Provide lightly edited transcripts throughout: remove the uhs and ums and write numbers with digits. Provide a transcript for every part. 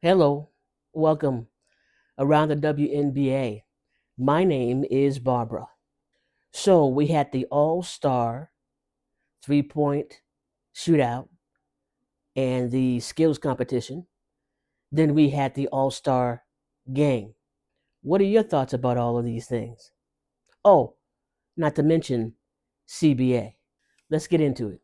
Hello, welcome around the WNBA. My name is Barbara. So we had the All Star 3-point shootout and the skills competition. Then we had the All Star game. What are your thoughts about all of these things? Oh, not to mention CBA. Let's get into it.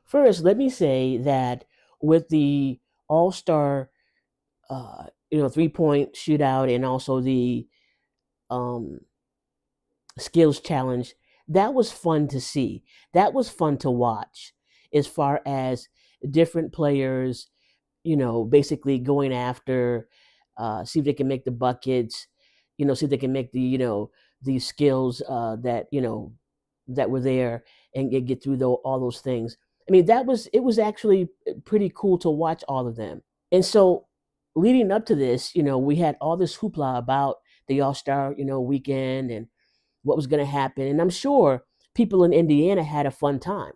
First, let me say that with the All Star, 3-point shootout and also the um, skills challenge, that was fun to see. That was fun to watch as far as different players, basically going after, see if they can make the buckets, see if they can make the skills that were there and get through all those things. I mean, it was actually pretty cool to watch all of them. And so leading up to this, we had all this hoopla about the All Star, weekend and what was going to happen. And I'm sure people in Indiana had a fun time.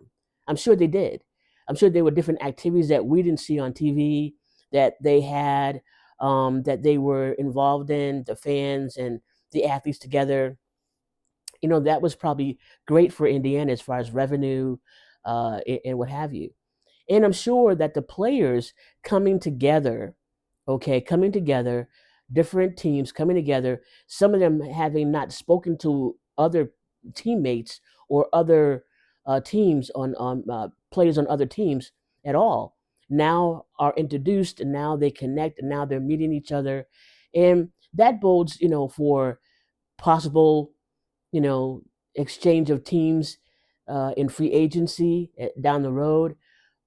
I'm sure they did. I'm sure there were different activities that we didn't see on TV that they had, that they were involved in, the fans and the athletes together. That was probably great for Indiana as far as revenue and what have you. And I'm sure that the players coming together, okay, coming together, different teams coming together, some of them having not spoken to other teammates or other teams on players on other teams at all, now are introduced and now they connect and now they're meeting each other, and that bodes, for possible, you know, exchange of teams in free agency down the road.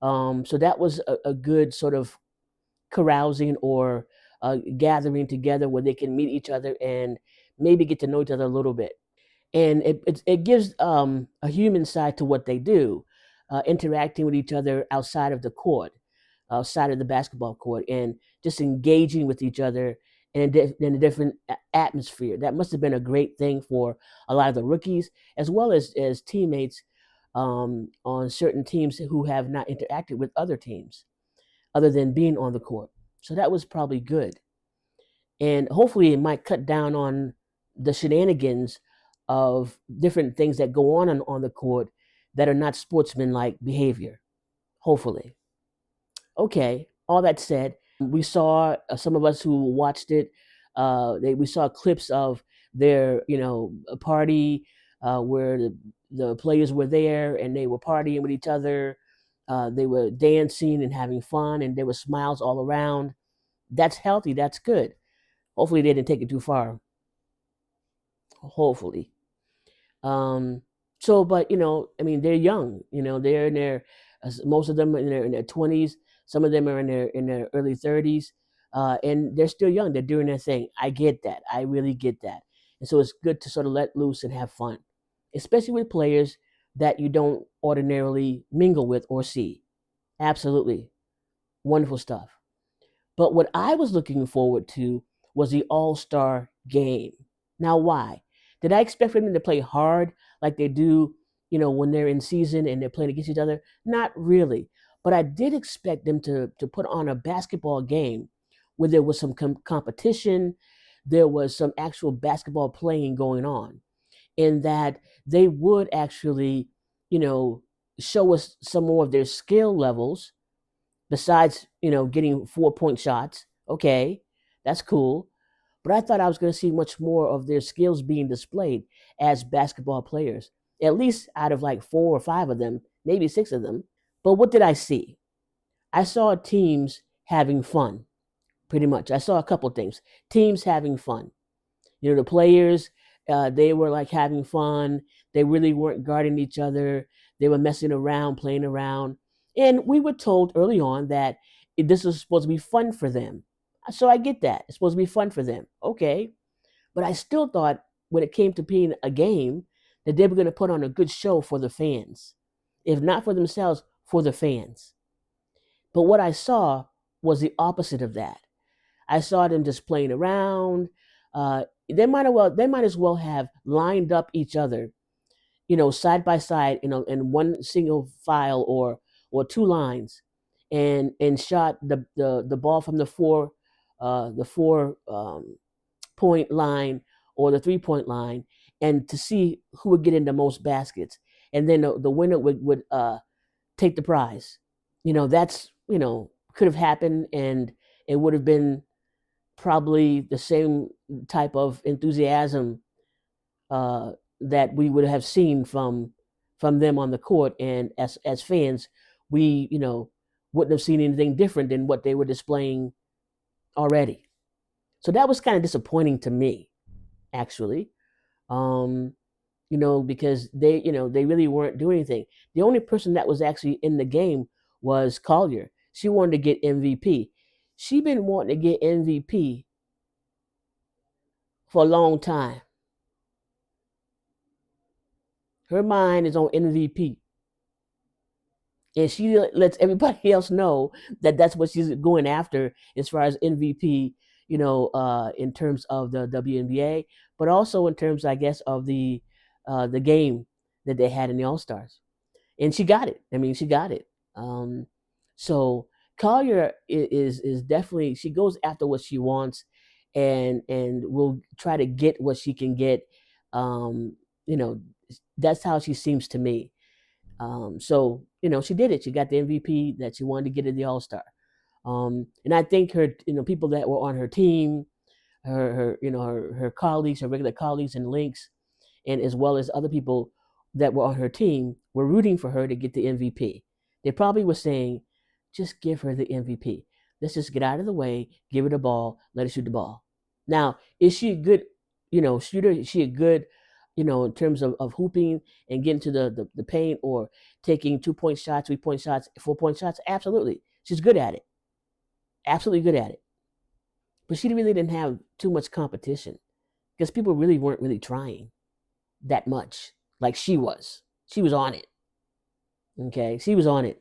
So that was a good sort of carousing or gathering together where they can meet each other and maybe get to know each other a little bit. And it gives a human side to what they do, interacting with each other outside of the court, outside of the basketball court, and just engaging with each other in a different atmosphere. That must have been a great thing for a lot of the rookies, as well as teammates on certain teams who have not interacted with other teams other than being on the court. So that was probably good. And hopefully it might cut down on the shenanigans of different things that go on the court that are not sportsmanlike behavior. Hopefully. Okay. All that said, we saw some of us who watched it. We saw clips of their, a party where the players were there and they were partying with each other. They were dancing and having fun, and there were smiles all around. That's healthy. That's good. Hopefully, they didn't take it too far. Hopefully. Um, so, but I mean, they're young. They're in their most of them in their 20s. Some of them are in their early 30s, and they're still young. They're doing their thing. I get that. I really get that. And so it's good to sort of let loose and have fun, especially with players that you don't ordinarily mingle with or see. Absolutely wonderful stuff. But what I was looking forward to was the All Star game. Now, why? Did I expect for them to play hard like they do, when they're in season and they're playing against each other? Not really. But I did expect them to put on a basketball game where there was some competition, there was some actual basketball playing going on, in that they would actually, you know, show us some more of their skill levels besides, getting 4-point shots. Okay, that's cool. But I thought I was going to see much more of their skills being displayed as basketball players, at least out of like 4 or 5 of them, maybe 6 of them. But what did I see? I saw teams having fun, pretty much. I saw a couple things. Teams having fun. The players, they were like having fun. They really weren't guarding each other. They were messing around, playing around. And we were told early on that this was supposed to be fun for them. So I get that. It's supposed to be fun for them. Okay. But I still thought when it came to being a game that they were going to put on a good show for the fans. If not for themselves, for the fans. But what I saw was the opposite of that. I saw them just playing around. They might as well have lined up each other, side by side, in one single file or two lines, and shot the ball from the four point line or the 3 point line, and to see who would get in the most baskets, and then the winner would take the prize. That's could have happened, and it would have been probably the same type of enthusiasm uh, that we would have seen from them on the court, and as fans, we wouldn't have seen anything different than what they were displaying already. So that was kind of disappointing to me, actually. Um, because they really weren't doing anything. The only person that was actually in the game was Collier. She wanted to get MVP. She been wanting to get MVP for a long time. Her mind is on MVP, and she lets everybody else know that that's what she's going after as far as MVP. In terms of the WNBA, but also in terms, I guess, of the game that they had in the All Stars, and she got it. I mean, she got it. Um, so Collier is definitely, she goes after what she wants, and will try to get what she can get. Um, you know, that's how she seems to me. So she did it. She got the MVP that she wanted to get in the All Star. And I think her, people that were on her team, her colleagues, her regular colleagues and links, and as well as other people that were on her team, were rooting for her to get the MVP. They probably were saying, just give her the MVP. Let's just get out of the way, give her the ball, let her shoot the ball. Now, is she a good, shooter? Is she a good, in terms of hooping and getting to the paint, or taking 2 point shots, 3 point shots, 4 point shots? Absolutely. She's good at it. Absolutely good at it. But she really didn't have too much competition because people really weren't really trying that much like she was. She was on it. Okay, she was on it.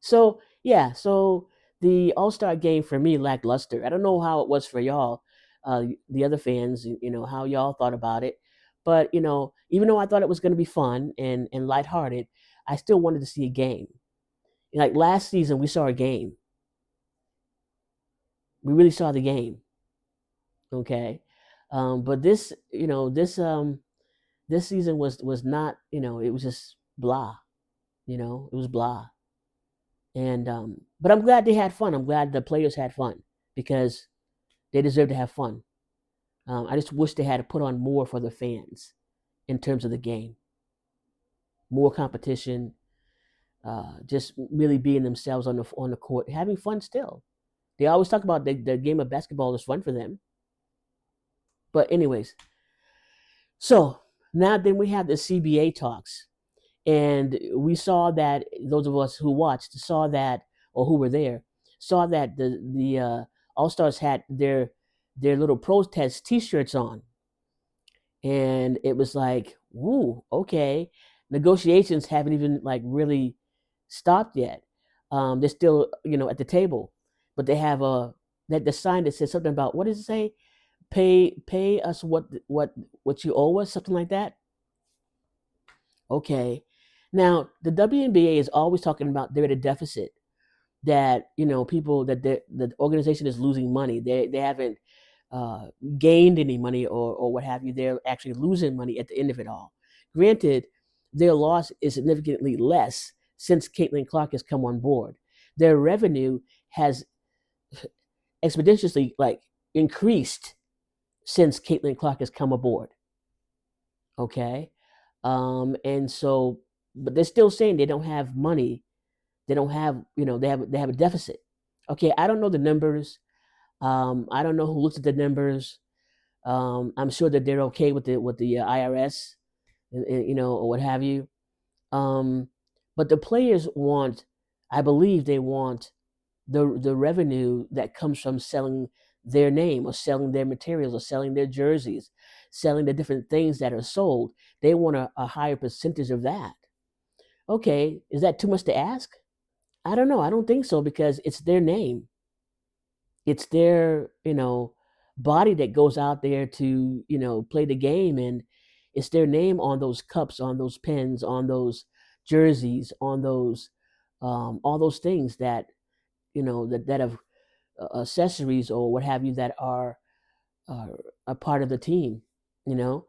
So yeah, so the All Star game for me lackluster. I don't know how it was for y'all, the other fans. How y'all thought about it, but even though I thought it was going to be fun and lighthearted, I still wanted to see a game. Like last season, we saw a game. We really saw the game. Okay, but this season was not. It was just blah. It was blah. And but I'm glad they had fun. I'm glad the players had fun because they deserve to have fun. I just wish they had put on more for the fans in terms of the game, more competition, just really being themselves on the court, having fun still. They always talk about the game of basketball is fun for them. But anyways, so now then we have the CBA talks, and we saw that those of us who watched saw that, or who were there, saw that the All Stars had their little protest T-shirts on, and it was like, woo, okay, negotiations haven't even like really stopped yet. They're still at the table, but they have that the sign that says something about, what does it say? Pay us what you owe us, something like that. Okay. Now, the WNBA is always talking about they're at a deficit, that people, that the organization is losing money. They haven't uh, gained any money, or what have you. They're actually losing money at the end of it all. Granted, their loss is significantly less since Caitlin Clark has come on board. Their revenue has exponentially increased since Caitlin Clark has come aboard. Okay. And so, but they're still saying they don't have money. They don't have, they have a deficit. Okay, I don't know the numbers. I don't know who looks at the numbers. I'm sure that they're okay with the IRS, or what have you. Um, but the players want, I believe, they want the revenue that comes from selling their name, or selling their materials, or selling their jerseys, selling the different things that are sold. They want a higher percentage of that. Okay, is that too much to ask? I don't know. I don't think so because it's their name. It's their, body that goes out there to, play the game, and it's their name on those cups, on those pens, on those jerseys, on those all those things that, that have accessories or what have you that are a part of the team, you know.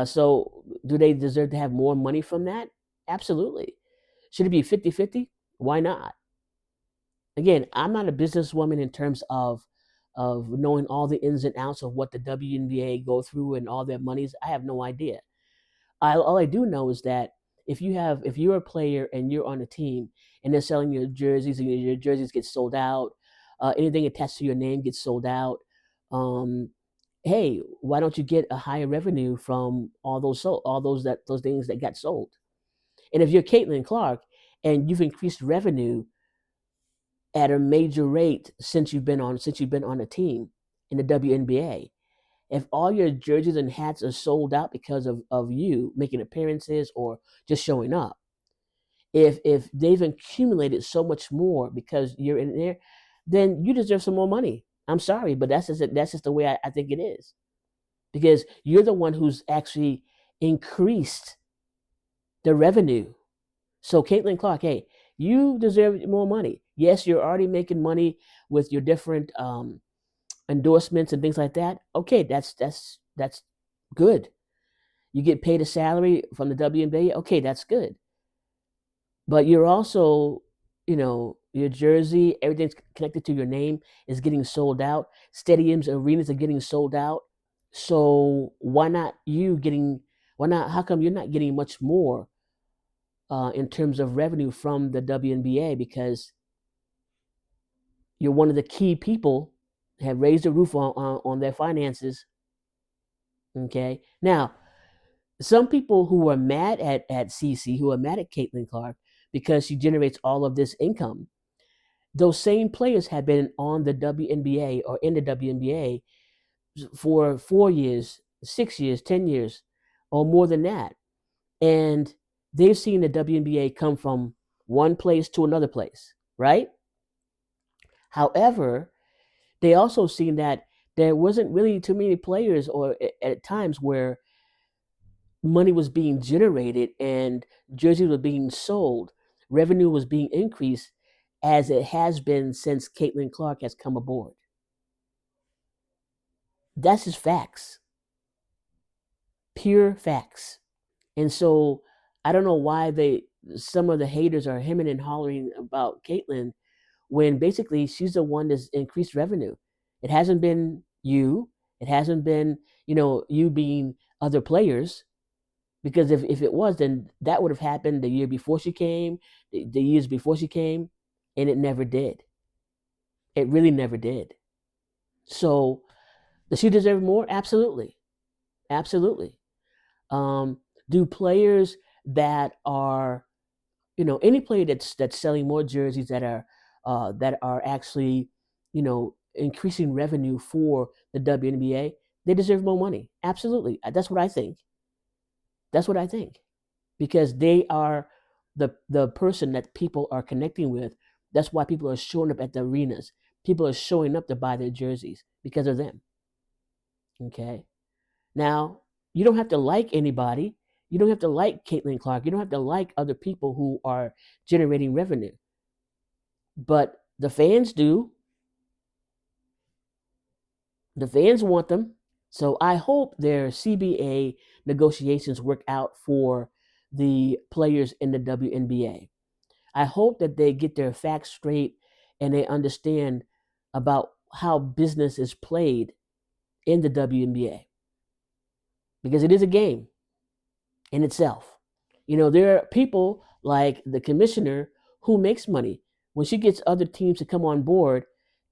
So do they deserve to have more money from that? Absolutely. Should it be 50-50? Why not? Again, I'm not a businesswoman in terms of knowing all the ins and outs of what the WNBA go through and all their monies. I have no idea. All I do know is that if you're a player and you're on a team and they're selling your jerseys and your jerseys get sold out, anything attached to your name gets sold out. Um, hey, why don't you get a higher revenue from all those things that got sold? And if you're Caitlin Clark and you've increased revenue at a major rate since you've been on a team in the WNBA, if all your jerseys and hats are sold out because of you making appearances or just showing up, if they've accumulated so much more because you're in there, then you deserve some more money. I'm sorry, but that's just the way I think it is. Because you're the one who's actually increased the revenue. So Caitlin Clark, hey, you deserve more money. Yes, you're already making money with your different endorsements and things like that. Okay, that's good. You get paid a salary from the WNBA. Okay, that's good. But you're also, your jersey, everything's connected to your name is getting sold out. Stadiums, arenas are getting sold out. So why not, how come you're not getting much more in terms of revenue from the WNBA? Because you're one of the key people, have raised the roof on their finances. Okay. Now, some people who are mad at CC, who are mad at Caitlin Clark because she generates all of this income, those same players have been on the WNBA or in the WNBA for 4 years, 6 years, 10 years, or more than that. And they've seen the WNBA come from one place to another place, right? However, they also seen that there wasn't really too many players or at times where money was being generated and jerseys were being sold, revenue was being increased as it has been since Caitlin Clark has come aboard. That's just facts, pure facts. And so I don't know why some of the haters are hemming and hollering about Caitlin when basically she's the one that's increased revenue. It hasn't been you. It hasn't been, you being other players. Because if it was, then that would have happened the year before she came, the years before she came, and it never did. It really never did. So does she deserve more? Absolutely, absolutely. Um, do players that are, any player that's selling more jerseys that are actually, increasing revenue for the WNBA, they deserve more money. Absolutely, that's what I think. That's what I think. Because they are the person that people are connecting with. That's why people are showing up at the arenas. People are showing up to buy their jerseys because of them. Okay. Now, you don't have to like anybody. You don't have to like Caitlin Clark. You don't have to like other people who are generating revenue. But the fans do. The fans want them. So I hope their CBA negotiations work out for the players in the WNBA. I hope that they get their facts straight and they understand about how business is played in the WNBA because it is a game in itself. There are people like the commissioner who makes money when she gets other teams to come on board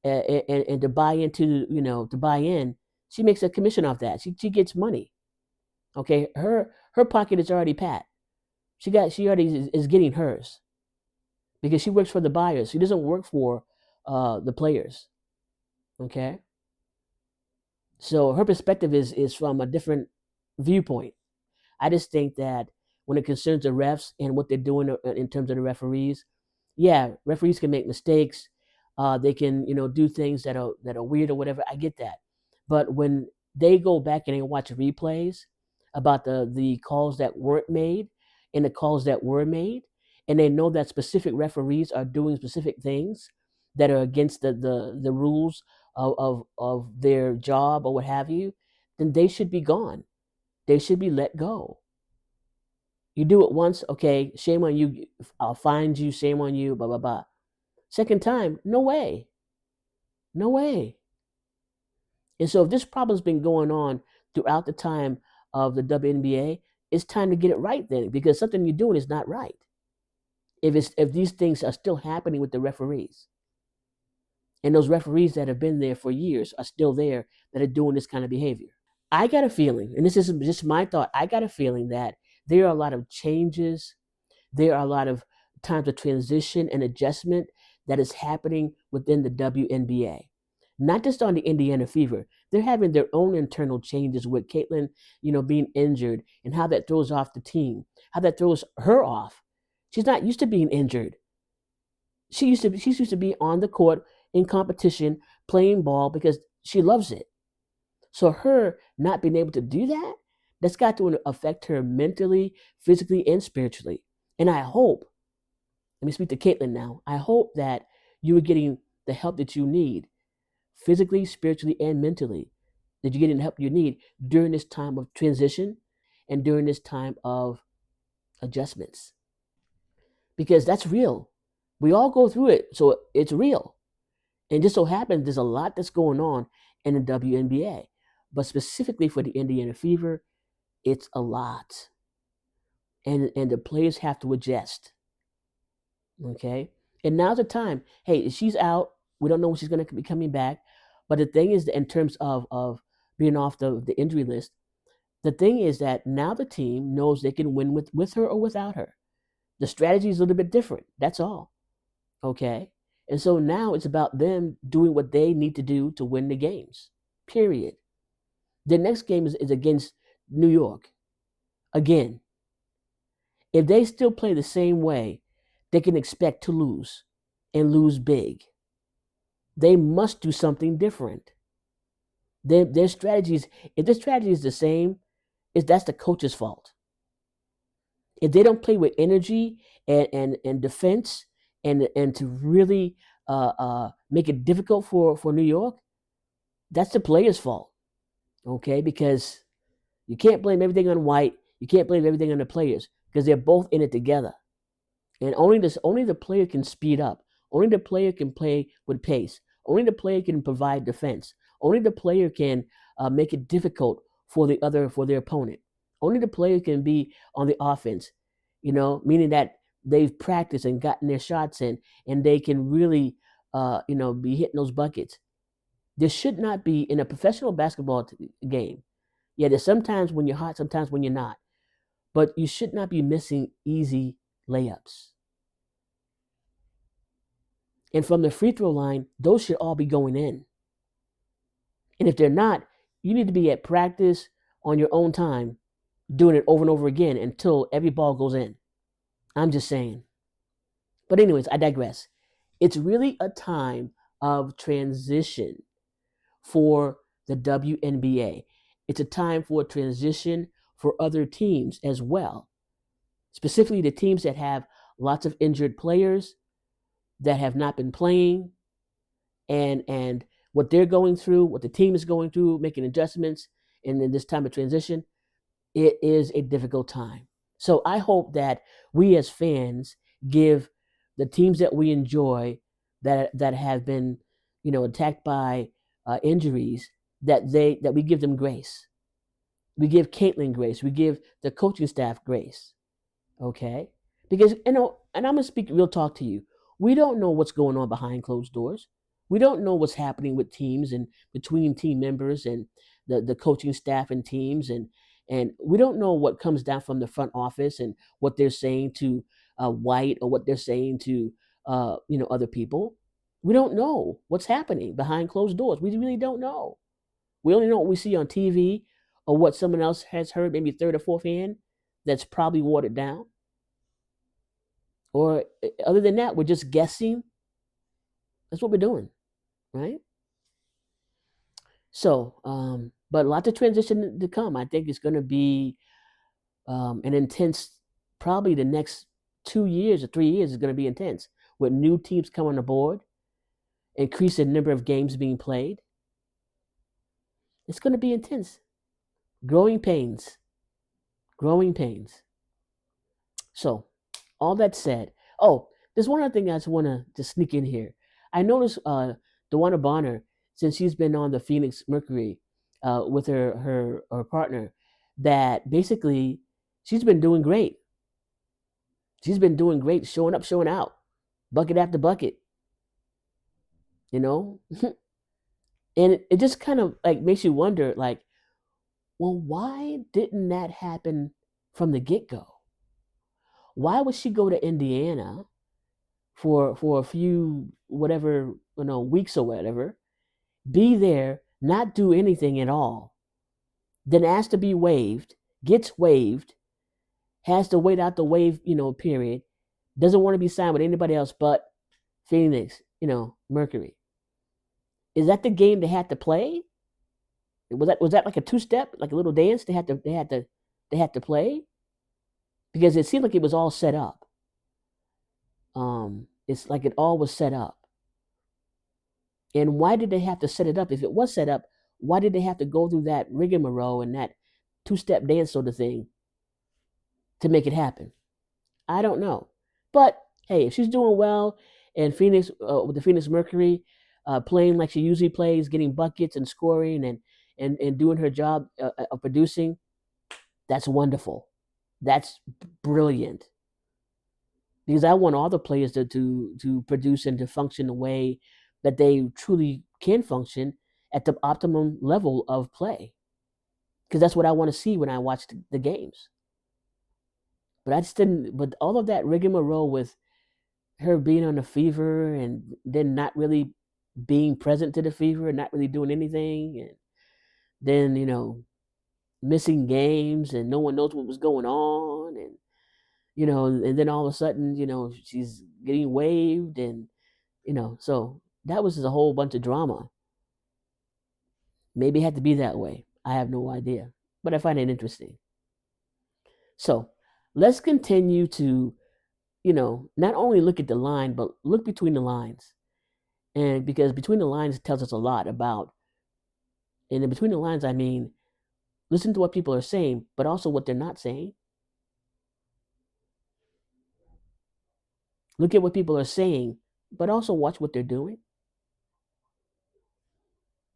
and to buy into, to buy in. She makes a commission off that. She gets money. Okay, her pocket is already pat. She already is getting hers because she works for the buyers. She doesn't work for the players. Okay, so her perspective is from a different viewpoint. I just think that when it concerns the refs and what they're doing in terms of the referees, Yeah, referees can make mistakes. They can, do things that are weird or whatever. I get that, but when they go back and they watch replays about the calls that weren't made and the calls that were made, and they know that specific referees are doing specific things that are against the rules of their job or what have you, then they should be gone. They should be let go. You do it once, okay, shame on you. I'll find you, shame on you, blah, blah, blah. Second time, no way. No way. And so if this problem's been going on throughout the time of the WNBA, it's time to get it right then, because something you're doing is not right. If these things are still happening with the referees, and those referees that have been there for years are still there that are doing this kind of behavior. I got a feeling, and this is just my thought, I got a feeling that there are a lot of changes. There are a lot of times of transition and adjustment that is happening within the WNBA. Not just on the Indiana Fever. They're having their own internal changes with Caitlin, being injured, and how that throws off the team, how that throws her off. She's not used to being injured. She's used to be on the court in competition, playing ball because she loves it. So her not being able to do that, that's got to affect her mentally, physically, and spiritually. And I hope, let me speak to Caitlin now. I hope that you are getting the help that you need, physically, spiritually, and mentally. That you're getting the help you need during this time of transition and during this time of adjustments. Because that's real. We all go through it, so it's real. And just so happens there's a lot that's going on in the WNBA. But specifically for the Indiana Fever, it's a lot. And the players have to adjust. Okay? And now's the time. Hey, she's out. We don't know when she's going to be coming back. But the thing is, in terms of being off the injury list, the thing is that now the team knows they can win with her or without her. The strategy is a little bit different. That's all. Okay? And so now it's about them doing what they need to do to win the games. Period. The next game is against New York. Again, if they still play the same way, they can expect to lose and lose big. They must do something different. Their strategies, if their strategy is the same, that's the coach's fault. If they don't play with energy and defense and to really make it difficult for New York, that's the player's fault. Okay, because you can't blame everything on White. You can't blame everything on the players because they're both in it together. And only the player can speed up. Only the player can play with pace. Only the player can provide defense. Only the player can make it difficult for their opponent. Only the player can be on the offense. Meaning that they've practiced and gotten their shots in, and they can really be hitting those buckets. There should not be in a professional basketball game. Yeah, there's sometimes when you're hot, sometimes when you're not. But you should not be missing easy layups. And from the free throw line, those should all be going in. And if they're not, you need to be at practice on your own time, doing it over and over again until every ball goes in. I'm just saying. But, anyways, I digress. It's really a time of transition for the WNBA. It's a time for transition for other teams as well, specifically the teams that have lots of injured players that have not been playing, and what they're going through, what the team is going through, making adjustments, and in this time of transition, it is a difficult time. So I hope that we as fans give the teams that we enjoy that have been, attacked by injuries, that we give them grace. We give Caitlin grace. We give the coaching staff grace. Okay? Because, and I'm going to speak real talk to you. We don't know what's going on behind closed doors. We don't know what's happening with teams and between team members and the coaching staff and teams. And we don't know what comes down from the front office and what they're saying to White or what they're saying to, other people. We don't know what's happening behind closed doors. We really don't know. We only know what we see on TV or what someone else has heard, maybe third or fourth hand, that's probably watered down. Or other than that, we're just guessing. That's what we're doing, right? So, but lots of transition to come. I think it's going to be an intense, probably the next 2 years or 3 years is going to be intense with new teams coming aboard, increasing number of games being played. It's going to be intense. Growing pains, growing pains. So, all that said, oh, there's one other thing I just want to just sneak in here. I noticed Dewana Bonner, since she's been on the Phoenix Mercury with her partner, that basically she's been doing great. She's been doing great, showing up, showing out, bucket after bucket, you know? And it just kind of like makes you wonder, like, well, why didn't that happen from the get go? Why would she go to Indiana for a few whatever weeks or whatever, be there, not do anything at all, then ask to be waived, gets waived, has to wait out the waive period, doesn't want to be signed with anybody else but Phoenix, Mercury. Is that the game they had to play? Was that like a two step, like a little dance they had to play? Because it seemed like it was all set up. It's like it all was set up. And why did they have to set it up? If it was set up, why did they have to go through that rigmarole and that two-step dance sort of thing to make it happen? I don't know. But hey, if she's doing well and Phoenix with the Phoenix Mercury, playing like she usually plays, getting buckets and scoring and doing her job of producing, that's wonderful. That's brilliant. Because I want all the players to produce and to function the way that they truly can function at the optimum level of play. Because that's what I want to see when I watch the games. But I just didn't. But all of that rigmarole with her being on the fever and then not really being present to the fever and not really doing anything, and then missing games and no one knows what was going on, and and then all of a sudden she's getting waived, and so that was just a whole bunch of drama. Maybe it had to be that way. I have no idea, but I find it interesting. So let's continue to not only look at the line, but look between the lines. And because between the lines tells us a lot about, and in between the lines, I mean, listen to what people are saying, but also what they're not saying. Look at what people are saying, but also watch what they're doing,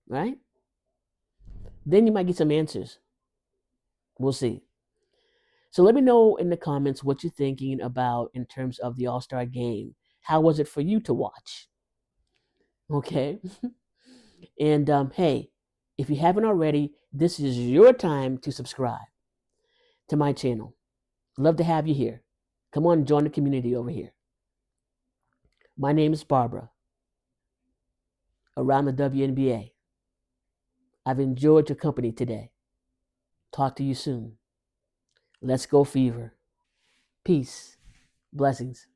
right? Then you might get some answers. We'll see. So let me know in the comments what you're thinking about in terms of the All Star game. How was it for you to watch? Okay. And hey, if you haven't already, this is your time to subscribe to my channel. Love to have you here. Come on, join the community over here. My name is Barbara, around the WNBA. I've enjoyed your company today. Talk to you soon. Let's go, Fever. Peace. Blessings.